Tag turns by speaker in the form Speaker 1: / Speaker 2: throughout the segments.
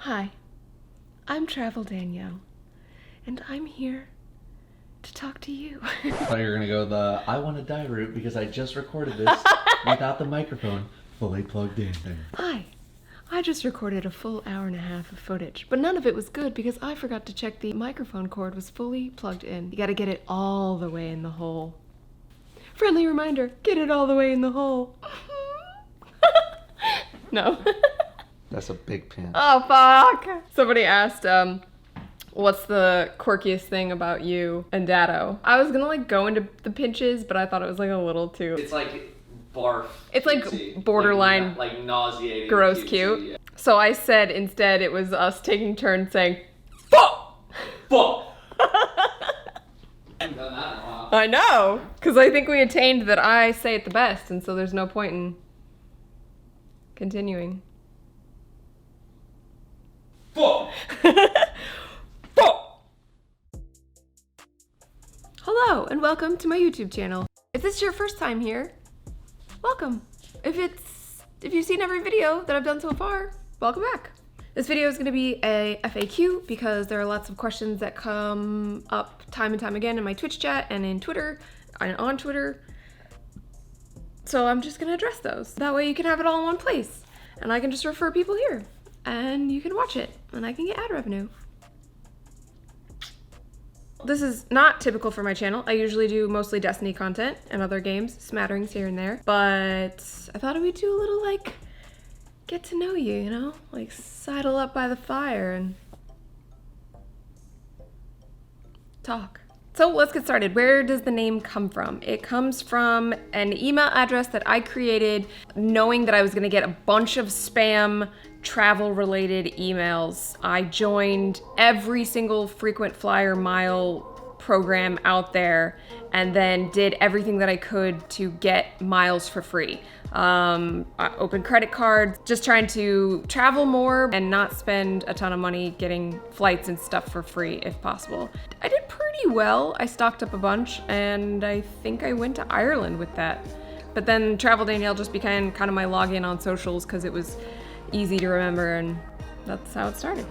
Speaker 1: Hi, I'm Travel Danielle, and I'm here to talk to you.
Speaker 2: I thought you were gonna go the I want to die route because I just recorded this without the microphone fully plugged in.
Speaker 1: Hi, I just recorded a full hour and a half of footage, but none of it was good because I forgot to check the microphone cord was fully plugged in. You gotta get it all the way in the hole. Friendly reminder, get it all the way in the hole. No.
Speaker 2: That's a big pin.
Speaker 1: Oh, fuck. Somebody asked, what's the quirkiest thing about you and Datto? I was gonna go into the pinches, but I thought it was a little too...
Speaker 3: It's like barf.
Speaker 1: It's
Speaker 3: cutesy.
Speaker 1: borderline
Speaker 3: like nauseating.
Speaker 1: gross
Speaker 3: cutesy,
Speaker 1: cute.
Speaker 3: yeah.
Speaker 1: So I said instead it was us taking turns saying, fuck!
Speaker 3: Fuck! Haven't done that in a while.
Speaker 1: I know, because I think we attained that I say it the best, and so there's no point in continuing.
Speaker 3: Fuck!
Speaker 1: Fuck! Hello, and welcome to my YouTube channel. If this is your first time here, welcome. If you've seen every video that I've done so far, welcome back. This video is going to be a FAQ because there are lots of questions that come up time and time again in my Twitch chat and in Twitter and on Twitter. So I'm just going to address those. That way you can have it all in one place and I can just refer people here and you can watch it and I can get ad revenue. This is not typical for my channel. I usually do mostly Destiny content and other games, smatterings here and there, but I thought we'd do a little get to know you, you know? Sidle up by the fire and talk. So let's get started. Where does the name come from? It comes from an email address that I created knowing that I was gonna get a bunch of spam travel-related emails. I joined every single frequent flyer mile program out there and then did everything that I could to get miles for free. I opened credit cards, just trying to travel more and not spend a ton of money getting flights and stuff for free if possible. I did pretty well. I stocked up a bunch and I think I went to Ireland with that. But then Travel Danielle just became kind of my login on socials because it was easy to remember and that's how it started.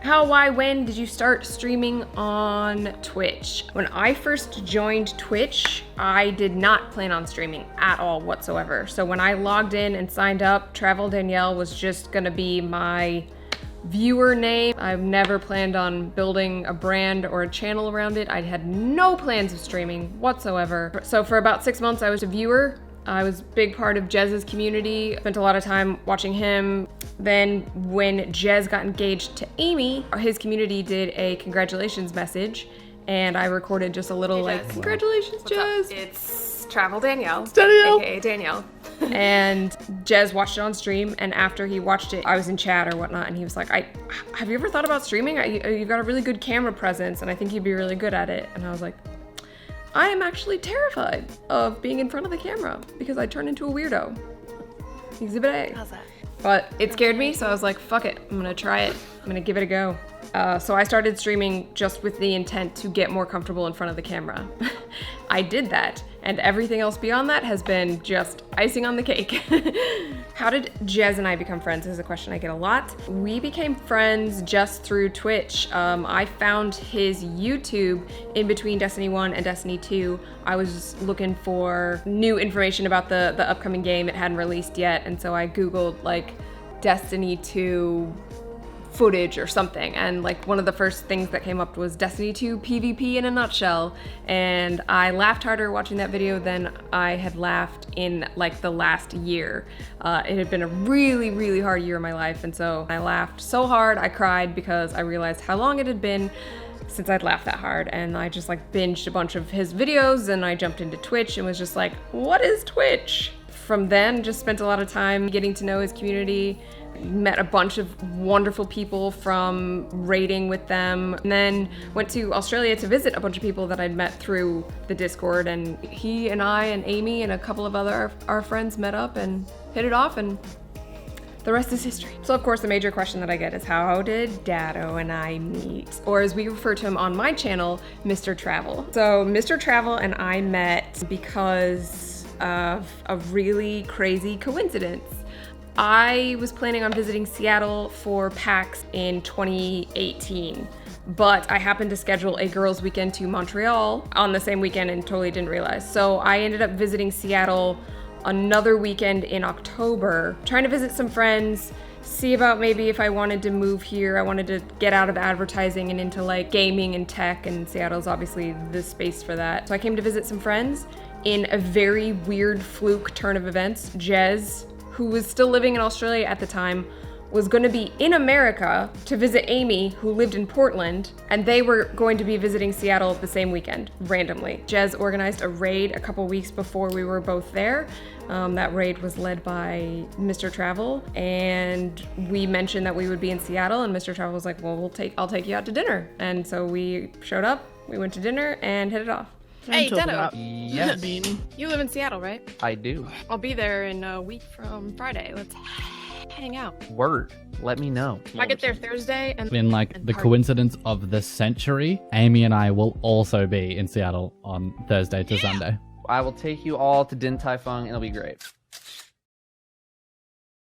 Speaker 1: How, why, when did you start streaming on Twitch? When I first joined Twitch, I did not plan on streaming at all whatsoever. So when I logged in and signed up, Travel Danielle was just gonna be my viewer name. I've never planned on building a brand or a channel around it. I had no plans of streaming whatsoever. So for about 6 months, I was a viewer. I was a big part of Jez's community, spent a lot of time watching him. Then when Jez got engaged to Amy, his community did a congratulations message and I recorded just a little congratulations, Jez.
Speaker 4: It's Travel Danielle,
Speaker 1: Danielle.
Speaker 4: aka Danielle.
Speaker 1: And Jez watched it on stream and after he watched it, I was in chat or whatnot and he was like, have you ever thought about streaming? You've got a really good camera presence and I think you'd be really good at it. And I was like, I am actually terrified of being in front of the camera because I turn into a weirdo. Exhibit A.
Speaker 4: How's that?
Speaker 1: But it scared me, so I was like, fuck it, I'm gonna try it. I'm gonna give it a go. So I started streaming just with the intent to get more comfortable in front of the camera. I did that, and everything else beyond that has been just icing on the cake. How did Jez and I become friends is a question I get a lot. We became friends just through Twitch. I found his YouTube in between Destiny 1 and Destiny 2. I was looking for new information about the upcoming game. It hadn't released yet, and so I Googled Destiny 2 footage or something, and one of the first things that came up was Destiny 2 PvP in a nutshell, and I laughed harder watching that video than I had laughed in the last year. It had been a really, really hard year of my life, and so I laughed so hard I cried because I realized how long it had been since I'd laughed that hard, and I just binged a bunch of his videos and I jumped into Twitch and was just like, what is Twitch? From then, just spent a lot of time getting to know his community, met a bunch of wonderful people from raiding with them, and then went to Australia to visit a bunch of people that I'd met through the Discord, and he and I and Amy and a couple of other our friends met up and hit it off, and the rest is history. So of course the major question that I get is how did Datto and I meet? Or as we refer to him on my channel, Mr. Travel. So Mr. Travel and I met because of a really crazy coincidence. I was planning on visiting Seattle for PAX in 2018, but I happened to schedule a girls' weekend to Montreal on the same weekend and totally didn't realize. So I ended up visiting Seattle another weekend in October, trying to visit some friends, see about maybe if I wanted to move here. I wanted to get out of advertising and into like gaming and tech, and Seattle's obviously the space for that. So I came to visit some friends. In a very weird fluke turn of events, Jez, who was still living in Australia at the time, was going to be in America to visit Amy, who lived in Portland, and they were going to be visiting Seattle the same weekend, randomly. Jez organized a raid a couple weeks before we were both there. That raid was led by Mr. Travel, and we mentioned that we would be in Seattle, and Mr. Travel was like, well, I'll take you out to dinner. And so we showed up, we went to dinner, and hit it off.
Speaker 4: Hey, Datto.
Speaker 5: Yes,
Speaker 4: You live in Seattle, right?
Speaker 5: I do.
Speaker 4: I'll be there in a week from Friday. Let's hang out.
Speaker 5: Word. Let me know.
Speaker 4: I get there Thursday and
Speaker 6: In like the coincidence of the century, Amy and I will also be in Seattle on Thursday to Sunday.
Speaker 5: I will take you all to Din Tai Fung. It'll be great.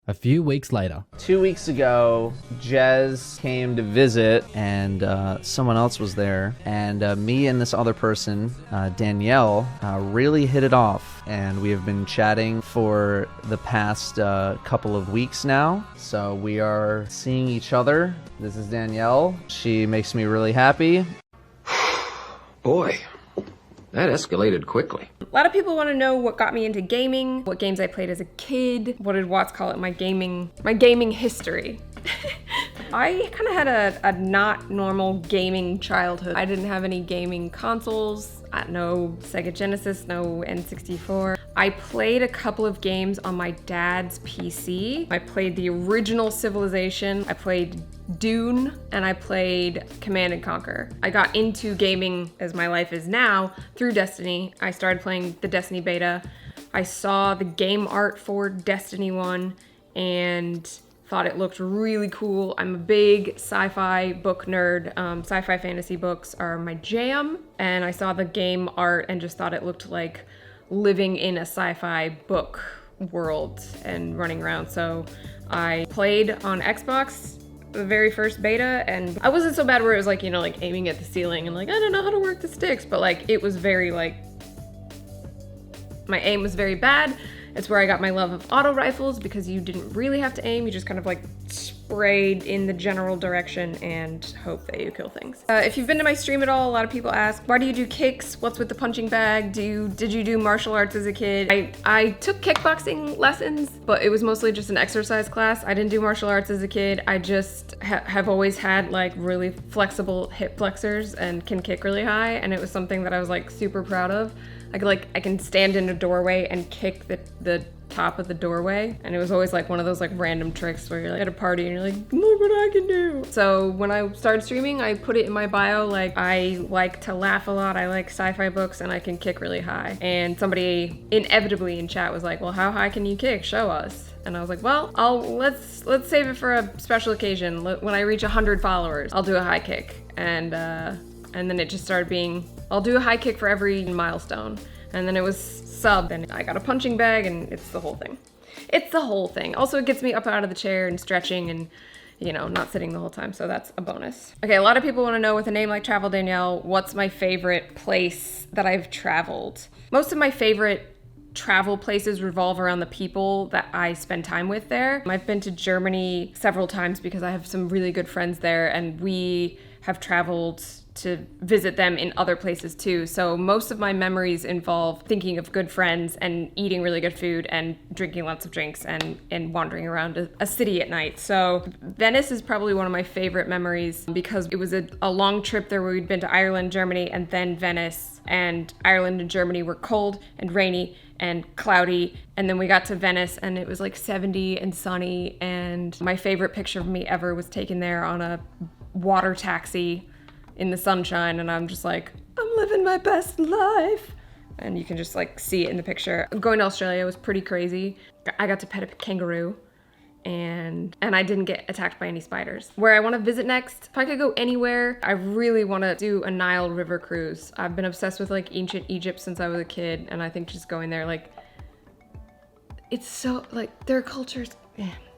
Speaker 6: A few weeks later.
Speaker 5: 2 weeks ago, Jez came to visit, and someone else was there. And me and this other person, Danielle, really hit it off. And we have been chatting for the past couple of weeks now. So we are seeing each other. This is Danielle. She makes me really happy.
Speaker 7: Boy, that escalated quickly.
Speaker 1: A lot of people want to know what got me into gaming, what games I played as a kid, what did Watts call it, my gaming history. I kind of had a not normal gaming childhood. I didn't have any gaming consoles, no Sega Genesis, no N64. I played a couple of games on my dad's PC. I played the original Civilization, I played Dune, and I played Command & Conquer. I got into gaming as my life is now through Destiny. I started playing the Destiny beta. I saw the game art for Destiny 1 and thought it looked really cool. I'm a big sci-fi book nerd. Sci-fi fantasy books are my jam. And I saw the game art and just thought it looked like living in a sci-fi book world and running around. So I played on Xbox the very first beta, and I wasn't so bad where it was like, you know, like aiming at the ceiling and like, I don't know how to work the sticks, but like it was very like, my aim was very bad. It's where I got my love of auto rifles because you didn't really have to aim, you just kind of like sprayed in the general direction and hope that you kill things. If you've been to my stream at all, a lot of people ask, why do you do kicks? What's with the punching bag? Did you do martial arts as a kid? I took kickboxing lessons, but it was mostly just an exercise class. I didn't do martial arts as a kid. I just have always had like really flexible hip flexors and can kick really high, and it was something that I was like super proud of. I can stand in a doorway and kick the top of the doorway, and it was always like one of those like random tricks where you're like at a party and you're like, look what I can do. So when I started streaming, I put it in my bio like I like to laugh a lot, I like sci-fi books, and I can kick really high. And somebody inevitably in chat was like, well, how high can you kick? Show us. And I was like, well, let's save it for a special occasion. When I reach 100 followers, I'll do a high kick. And then it just started being, I'll do a high kick for every milestone. And then it was sub, and I got a punching bag, and it's the whole thing. It's the whole thing. Also, it gets me up out of the chair and stretching and, you know, not sitting the whole time, so that's a bonus. Okay, a lot of people want to know, with a name like Travel Danielle, what's my favorite place that I've traveled? Most of my favorite travel places revolve around the people that I spend time with there. I've been to Germany several times because I have some really good friends there, and we have traveled to visit them in other places too. So most of my memories involve thinking of good friends and eating really good food and drinking lots of drinks and wandering around a city at night. So Venice is probably one of my favorite memories because it was a long trip there where we'd been to Ireland, Germany, and then Venice. And Ireland and Germany were cold and rainy and cloudy, and then we got to Venice and it was like 70 and sunny, and my favorite picture of me ever was taken there on a water taxi in the sunshine, and I'm just like, I'm living my best life. And you can just like see it in the picture. Going to Australia was pretty crazy. I got to pet a kangaroo, and I didn't get attacked by any spiders. Where I want to visit next, if I could go anywhere, I really want to do a Nile River cruise. I've been obsessed with like ancient Egypt since I was a kid, and I think just going there, like, it's so like their cultures.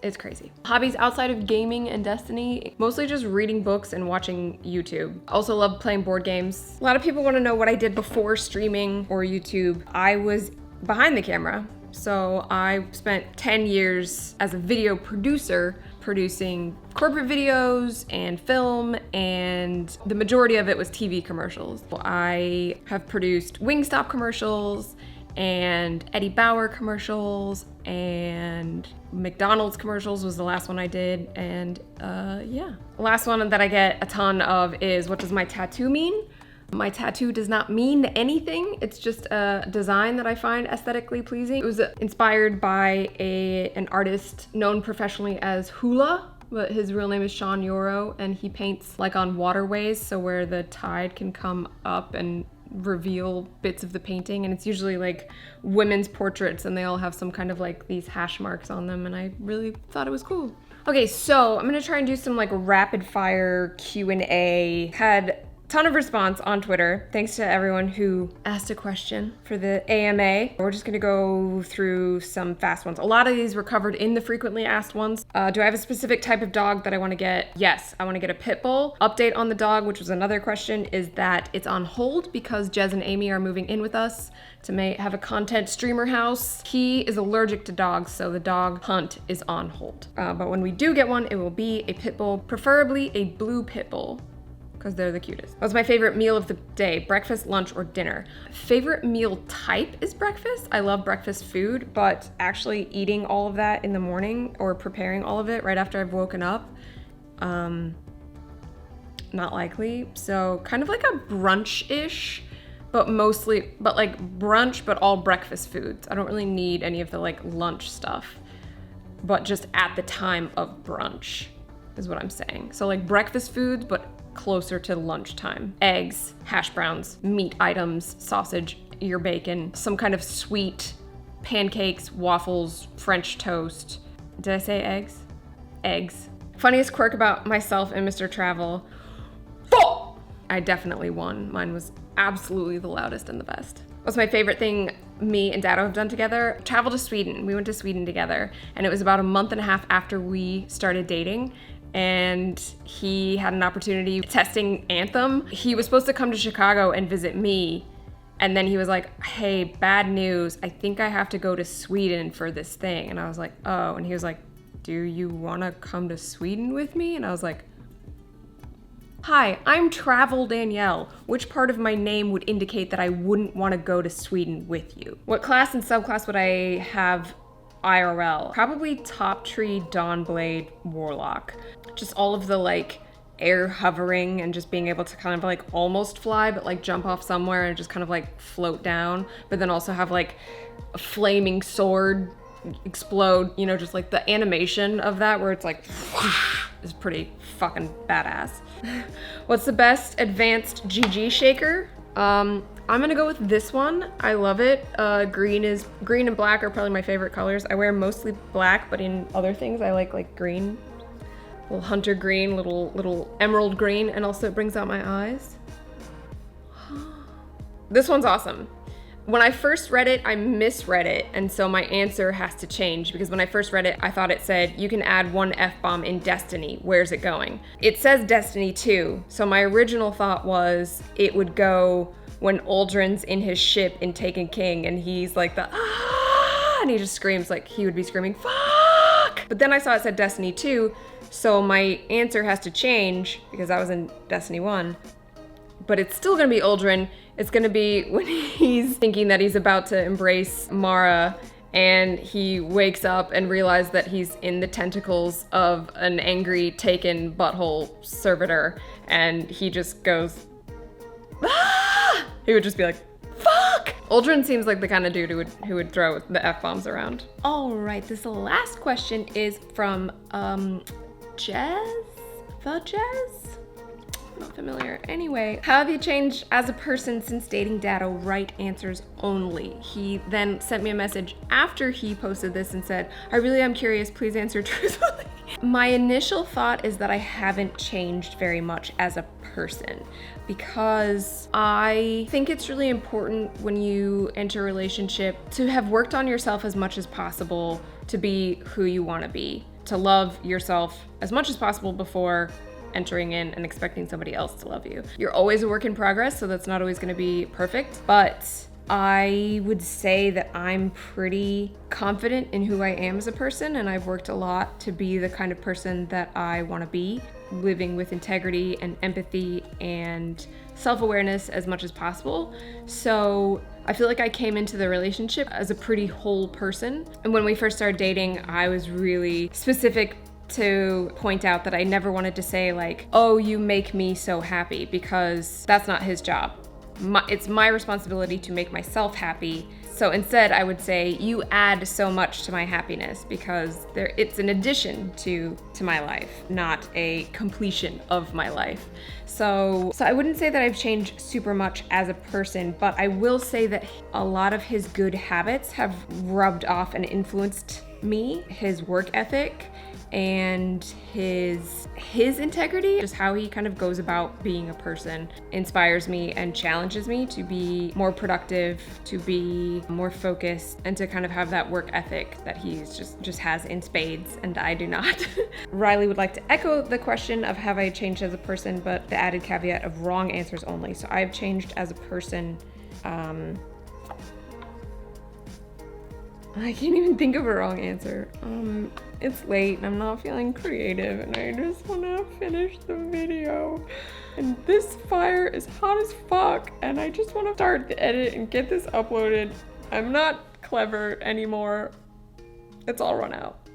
Speaker 1: It's crazy. Hobbies outside of gaming and Destiny, mostly just reading books and watching YouTube. Also love playing board games. A lot of people want to know what I did before streaming or YouTube. I was behind the camera. So I spent 10 years as a video producer, producing corporate videos and film, and the majority of it was TV commercials. I have produced Wingstop commercials and Eddie Bauer commercials, and McDonald's commercials was the last one I did, and yeah. The last one that I get a ton of is, what does my tattoo mean? My tattoo does not mean anything. It's just a design that I find aesthetically pleasing. It was inspired by an artist known professionally as Hula, but his real name is Sean Yoro, and he paints like on waterways, so where the tide can come up and reveal bits of the painting, and it's usually like women's portraits, and they all have some kind of like these hash marks on them, and I really thought it was cool. Okay, so I'm gonna try and do some like rapid fire Q&A. Had ton of response on Twitter. Thanks to everyone who asked a question for the AMA. We're just gonna go through some fast ones. A lot of these were covered in the frequently asked ones. Do I have a specific type of dog that I wanna get? Yes, I wanna get a pit bull. Update on the dog, which was another question, is that it's on hold because Jez and Amy are moving in with us to have a content streamer house. He is allergic to dogs, so the dog hunt is on hold. But when we do get one, it will be a pit bull, preferably a blue pit bull, because they're the cutest. What's my favorite meal of the day? Breakfast, lunch, or dinner? Favorite meal type is breakfast. I love breakfast food, but actually eating all of that in the morning or preparing all of it right after I've woken up, not likely. So kind of like a brunch-ish, but like brunch, but all breakfast foods. I don't really need any of the like lunch stuff, but just at the time of brunch is what I'm saying. So like breakfast foods, but closer to lunchtime. Eggs, hash browns, meat items, sausage, ear bacon, some kind of sweet, pancakes, waffles, French toast. Did I say eggs? Eggs. Funniest quirk about myself and Mr. Travel. I definitely won. Mine was absolutely the loudest and the best. What's my favorite thing me and Datto have done together? Travel to Sweden. We went to Sweden together, and it was about a month and a half after we started dating, and he had an opportunity testing Anthem. He was supposed to come to Chicago and visit me, and then he was like, hey, bad news, I think I have to go to Sweden for this thing. And I was like, oh, and he was like, do you wanna come to Sweden with me? And I was like, hi, I'm TRAVELDANIELLE. Which part of my name would indicate that I wouldn't wanna go to Sweden with you? What class and subclass would I have IRL? Probably Top Tree Dawnblade Warlock. Just all of the like air hovering and just being able to kind of like almost fly, but like jump off somewhere and just kind of like float down, but then also have like a flaming sword explode, you know, just like the animation of that where it's like is pretty fucking badass. What's the best advanced GG shaker? I'm gonna go with this one. I love it. Green and black are probably my favorite colors. I wear mostly black, but in other things I like green. Little hunter green, little emerald green, and also it brings out my eyes. This one's awesome. When I first read it, I misread it, and so my answer has to change, because when I first read it, I thought it said, you can add one F-bomb in Destiny. Where's it going? It says Destiny 2, so my original thought was it would go when Uldren's in his ship in Taken King, and he's like and he just screams like he would be screaming, fuck! But then I saw it said Destiny 2, so my answer has to change, because that was in Destiny 1. But it's still gonna be Uldren. It's gonna be when he's thinking that he's about to embrace Mara, and he wakes up and realizes that he's in the tentacles of an angry Taken butthole servitor, and he just goes, ah! He would just be like, fuck! Uldren seems like the kind of dude who would throw the F-bombs around. All right, this last question is from Jez? The Jez? Not familiar. Anyway, how have you changed as a person since dating Datto? Right answers only. He then sent me a message after he posted this and said, I really am curious, please answer truthfully. My initial thought is that I haven't changed very much as a person, because I think it's really important when you enter a relationship to have worked on yourself as much as possible to be who you want to be, to love yourself as much as possible before entering in and expecting somebody else to love you. You're always a work in progress, so that's not always going to be perfect, but I would say that I'm pretty confident in who I am as a person, and I've worked a lot to be the kind of person that I want to be, living with integrity and empathy and self-awareness as much as possible. So I feel like I came into the relationship as a pretty whole person. And when we first started dating, I was really specific to point out that I never wanted to say like, oh, you make me so happy, because that's not his job. It's my responsibility to make myself happy. So instead I would say, you add so much to my happiness, because it's an addition to my life, not a completion of my life. So I wouldn't say that I've changed super much as a person, but I will say that a lot of his good habits have rubbed off and influenced me. His work ethic and his integrity, just how he kind of goes about being a person, inspires me and challenges me to be more productive, to be more focused, and to kind of have that work ethic that he's just has in spades and I do not. Riley would like to echo the question of have I changed as a person, but the added caveat of wrong answers only. So I've changed as a person. I can't even think of a wrong answer. It's late and I'm not feeling creative and I just want to finish the video. And this fire is hot as fuck and I just want to start the edit and get this uploaded. I'm not clever anymore. It's all run out.